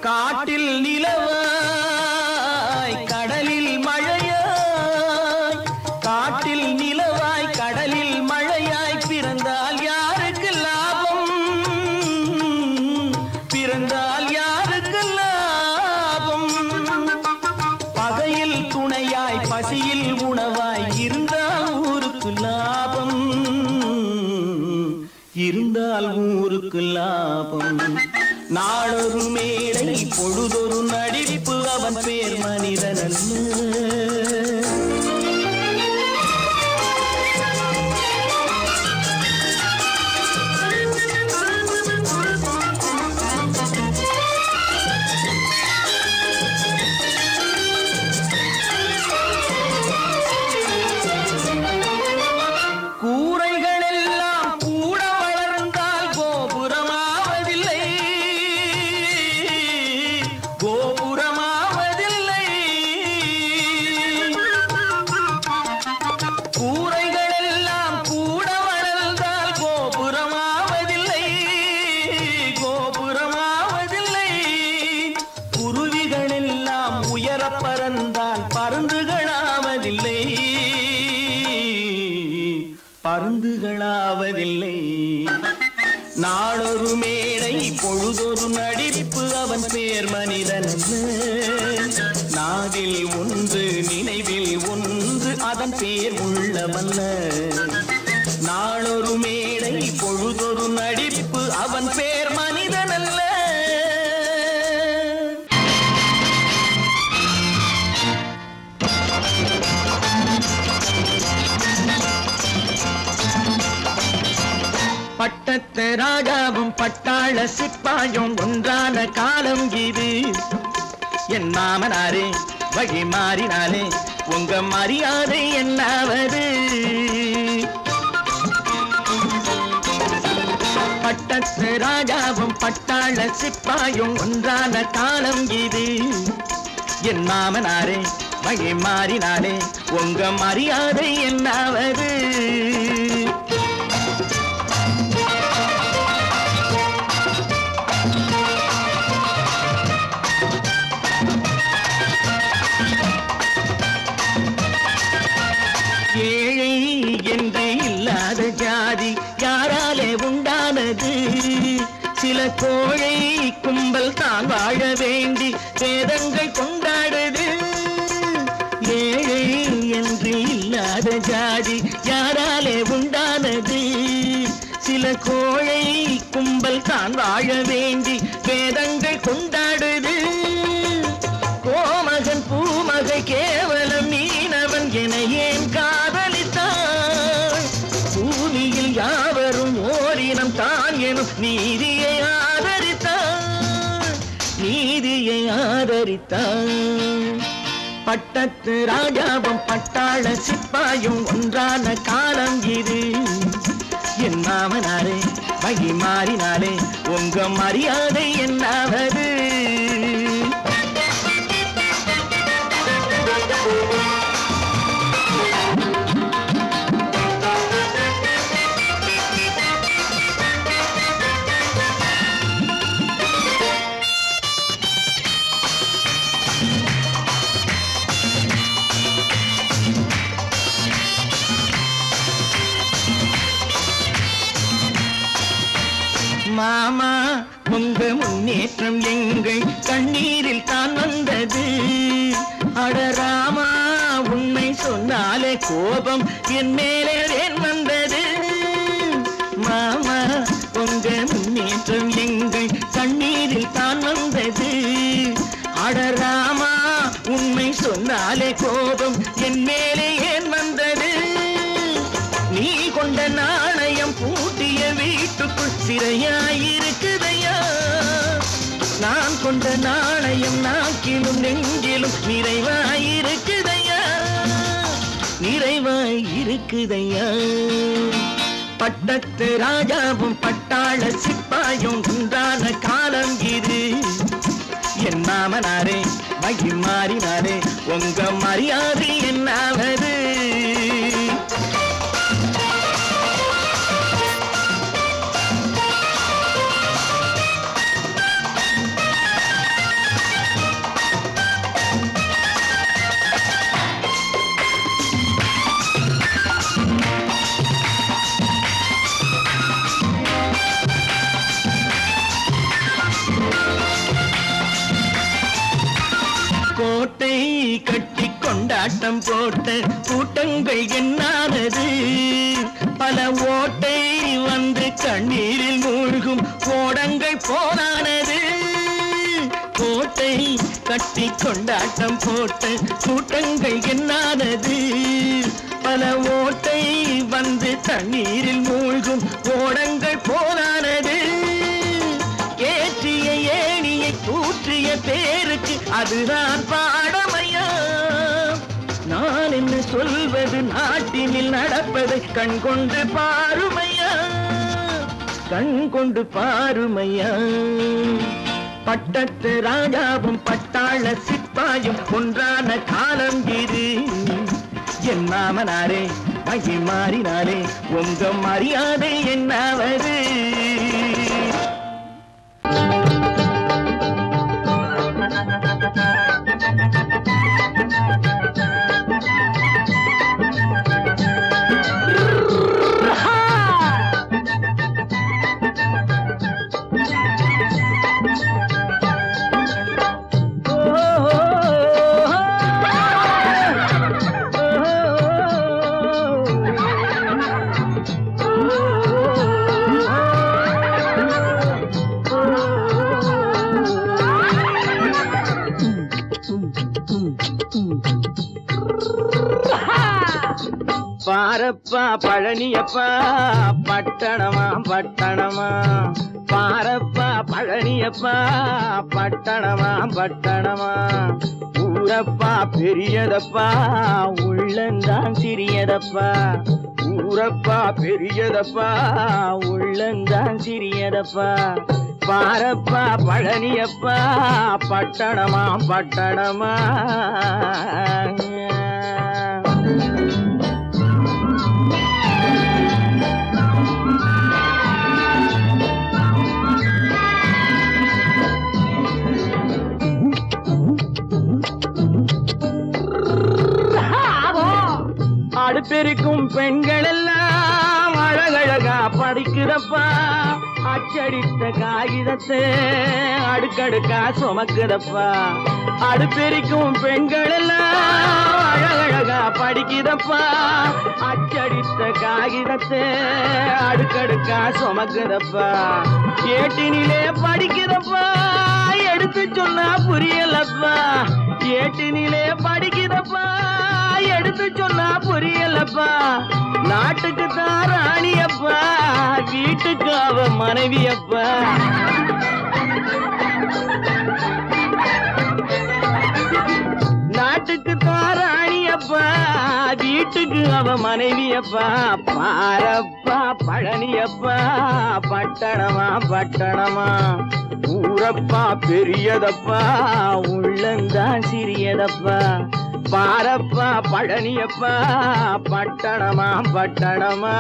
காட்டில் நிலவாய் கடலில் மழையாய் காட்டில் நிலவாய் கடலில் மழையாய் பிறந்தால் யாருக்கு லாபம் பிறந்தால் யாருக்கு லாபம் பகையில் துணையாய் பசியில் உணவாய் இருந்தால் ஊருக்கு லாபம் இருந்தால் ஊருக்கு லாபம் நாளொரு மேடை பொழுதொரு நடிப்பு அவன் பேர் மனிதனல்ல பருந்துகளாவதில்லை நாளொரு மேடை பொழுதொரு நடிப்பு அவன் பேர் மனிதனல்ல நாவில் ஒன்று நினைவில் ஒன்று அதன் பேர் உள்ளமல்ல நாளொரு மேடை பொழுதொரு நடிப்பு அவன் பேர் மனிதனல்ல பட்டத்து ராஜாவும் பட்டாள சிப்பாயும் ஒன்றான காலம் இது என் மாமனாரே வழி மாறினாலே உங்க மரியாதை என்னாவது பட்டத்து ராஜாவும் பட்டாள சிப்பாயும் ஒன்றான காலம் இது என் மாமனாரே வழி மாறினாலே உங்க மரியாதை என்னாவது சில கோழை கும்பல் தான் வாழ வேண்டி வேதங்கள் கொண்டாடுது. ஏழை என்று இல்லாத ஜாதி யாராலே உண்டானது? சில கோழை கும்பல் தான் வாழ வேண்டி வேதங்கள் கொண்டாடுது. கோமகன் பூமகை கேவலம் மீனவன் என ஏன் காதலித்தான்? பூமியில் யாவரும் ஓரினம் தான் எனும் நீதியை ஆதரித்தான், நீதியை ஆதரித்தான். பட்டத்து ராஜாவும் பட்டாள சிப்பாயும் ஒன்றான காலம் இது. என் மாமனாரே வகி மாறினாலே உங்க மரியாதை என்னாவது? மாமா உங்க முன்னேற்றம் எங்கள் கண்ணீரில் தான் வந்தது. அடராமா உண்மை சொன்னாலே கோபம் என் மேலே ஏன் வந்தது? மாமா உங்க முன்னேற்றம் எங்கள் கண்ணீரில் தான் வந்தது. அடராமா உண்மை சொன்னாலே கோபம் என் மேலே ஏன் வந்தது? நீ கொண்ட நாணயம் பூட்டிய வீட்டுக்குள் சிறையாயிருக்குதையா? நான் கொண்ட நாணயம் நாக்கிலும் நெஞ்சிலும் நிறைவாயிருக்குதையா, நிறைவாயிருக்குதையா. பட்டத்து ராஜாவும் பட்டாள சிப்பாயும் உண்டான காலம் இது. என் மாமனாரே வகி மாறினாரே உங்க மரியாதை என்னாவது? கோட்டை கட்டி கொண்டாட்டம் போட்ட கூட்டங்கள் என்னானது? பல ஓட்டை வந்து கண்ணீரில் மூழ்கும் கோடங்கள் போனானது. கோட்டை கட்டி கொண்டாட்டம் போட்ட கூட்டங்கள் என்னானது? பல ஓட்டை வந்து தண்ணீரில் மூழ்கும் கோடங்கள் போனானது. ஏற்றிய ஏணியை தூற்றிய பேருக்கு அதுதான் பாடமையா? நான் என்ன சொல்வது? நாட்டினில் நடப்பதை கண் கொண்டு பாருமையா, கண் கொண்டு பாருமையா. பட்டத்து ராஜாவும் பட்டாள சிப்பாயும் ஒன்றான காலம் இது. என் மாமனாரே வகி மாறினாலே உங்க மரியாதை என்னாவது? பாரப்பா பழனியப்பா பட்டணமா பட்டணமா, பாரப்பா பழனியப்பா பட்டணமா பட்டணமா. ஊரப்பா பெரியதப்பா உள்ளந்தான் சிறியதப்பா, ஊரப்பா பெரியதப்பா உள்ளந்தான் சிறியதப்பா. பாரப்பா பழனியப்பா பட்டணமா பட்டணமா. அடுப்பெருக்கும் பெண்கள் எல்லாம் அழகழகா படிக்கிறப்பா, அச்சடித்த காகிதத்தை அடுக்கடுக்கா சுமக்குதப்பா அடுப்பெரிக்கும் பெண்கள் எல்லாம் அழகழகா படிக்குதப்பா அச்சடித்த காகிதத்தை அடுக்கடுக்கா சுமக்குதப்பா ஏட்டினிலே படிக்குதப்பா எடுத்து சொன்னா புரியலப்பா ஏட்டினிலே படிக்குதப்பா எடுத்து சொன்னா புரியலப்பா நாட்டுக்கு தான் ராணியப்பா வீட்டுக்கு அவ மனைவியப்பா நாட்டுக்கு தான் ராணியப்பா வீட்டுக்கு அவ மனைவியப்பா பாரப்பா பழனியப்பா பட்டணமா பட்டணமா ஊரப்பா பெரியதப்பா உள்ளந்தான் சிறியதப்பா பாரப்பா பழனியப்பா பட்டணமா பட்டணமா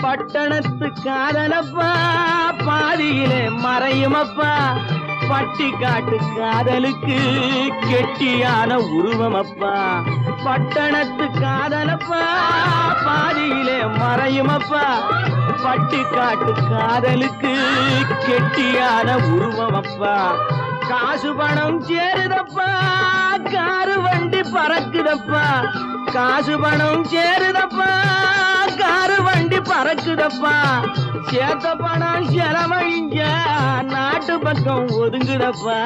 பட்டணத்து காதலப்பா பாதியிலே மறையுமப்பா பட்டி காட்டு காதலுக்கு கெட்டியான உருவமப்பா பட்டணத்து காதலப்பா பாதியிலே மறையுமப்பா பட்டி காட்டு காதலுக்கு கெட்டியான உருவமப்பா காசு பணம் சேருதப்பா காரு வண்டி பறக்குதப்பா காசு பணம் சேருதப்பா காரு வண்டி பறக்குதப்பா சேத்த பணம் செலவழிஞ்ச நாட்டு பக்கம் ஒதுங்குதப்பா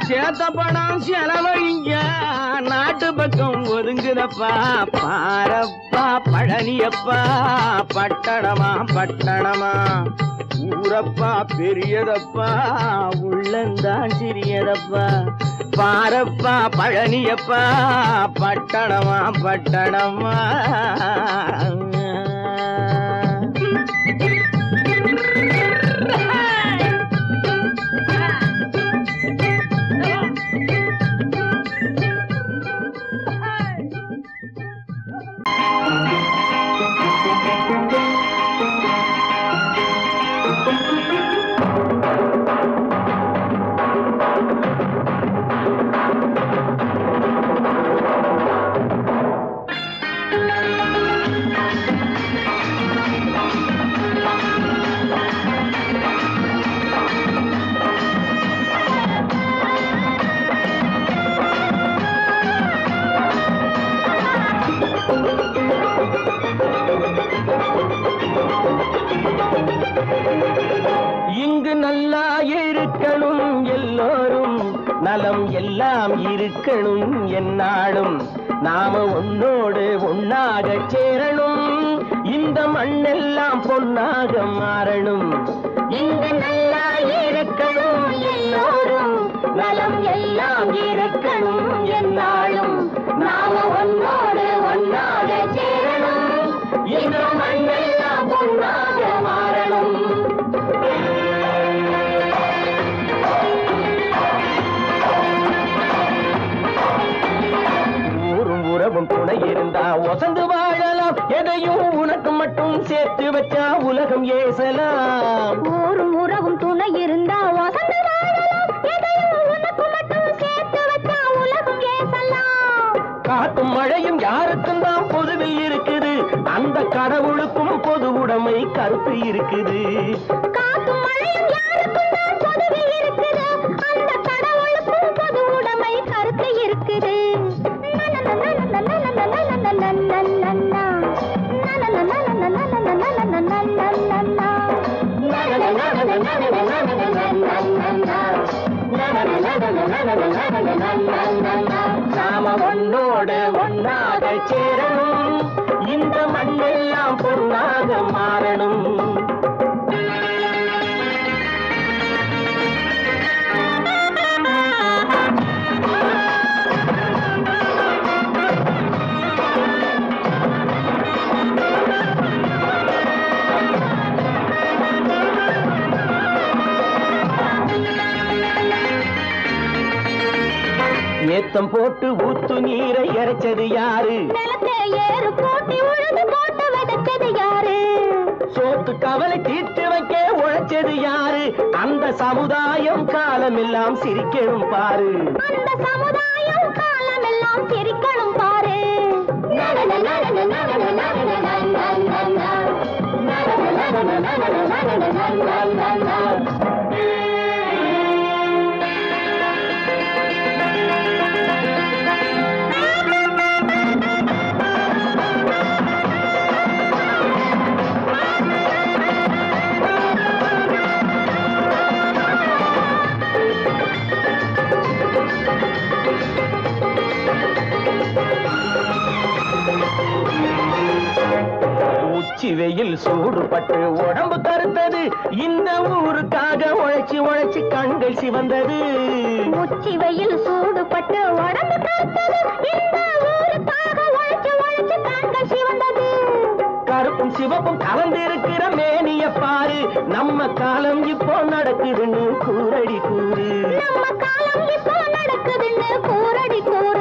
சேத்த பணம் செலவழிஞ்ச நாட்டு பக்கம் ஒதுங்குதப்பா பாரப்பா பழனியப்பா பட்டணமா பட்டணமா ஊரப்பா பெரியதப்பா உள்ளந்தான் சிறியதப்பா பாரப்பா பழனியப்பா பட்டணமா பட்டணமா இங்கு நல்லா இருக்கணும் எல்லோரும் நலம் எல்லாம் இருக்கணும் என்னாலும் நாம ஒன்னோடு ஒன்னாக சேரணும் இந்த மண்ணெல்லாம் பொன்னாக மாறணும் இங்கு நல்லா இருக்கணும் எல்லோரும் நலம் எல்லாம் இருக்கணும் என்னாலும் நாம ஒன்னோடு ஒன்னாக சேரணும் இந்த மண்ணெல்லாம் பொன்னாக மாறணும் உறவும் துணை இருந்தா ஒசந்து வாழலாம் எதையும் உனக்கு மட்டும் சேர்த்து வச்சா உலகம் ஏசலாம் ஊரும் உறவும் துணை இருந்தா ஒசந்து வாழலாம் எதையும் உனக்கு மட்டும் சேர்த்து வச்சா உலகம் ஏசலாம் காத்தும் மழையும் யாருக்கும் தான் பொதுவில் இருக்குது அந்த கடவுளுக்கும் பொது உடைமை கருத்து இருக்குது காத்தும் மழையும் யாருக்கும் தான் பொதுவில் இருக்குது அந்த கடவுளுக்கும் பொது உடைமை கருத்து இருக்குது நாம ஒன்னோடு ஒன்னாக சேரணும் இந்த மண்ணெல்லாம் பொன்னாக மாறணும் நேத்து உளுத்தம் போட்டு ஊத்து நீரை இறைச்சது யாரு? நிலத்தை ஏறு போட்டி உழுது போட்டு விதைச்சது யாரு? சோத்து கவலை தீர்த்து வைக்க உழைச்சது யாரு? அந்த சமுதாயம் காலமெல்லாம் சிரிக்கணும் பாரு. அந்த சமுதாயம் காலமெல்லாம் சிரிக்கணும் பாரு. உச்சி வெயில் சூடுபட்டு உடம்பு கருத்தது, இந்த ஊருக்காக உழைச்சி உழைச்சி கண்கள் சிவந்தது. உச்சி வெயில் சூடுபட்டு உடம்பு கருத்தது, இந்த ஊருக்காக உழைச்சி உழைச்சி கண்கள் சிவந்தது. கருப்பும் சிவப்பும் கலந்திருக்கிற மேனிய பாரு, நம்ம காலம் இப்போ நடக்குதுன்னு கூரடி கூறு. நம்ம காலம் இப்போ நடக்குதுன்னு கூரடி கூறு.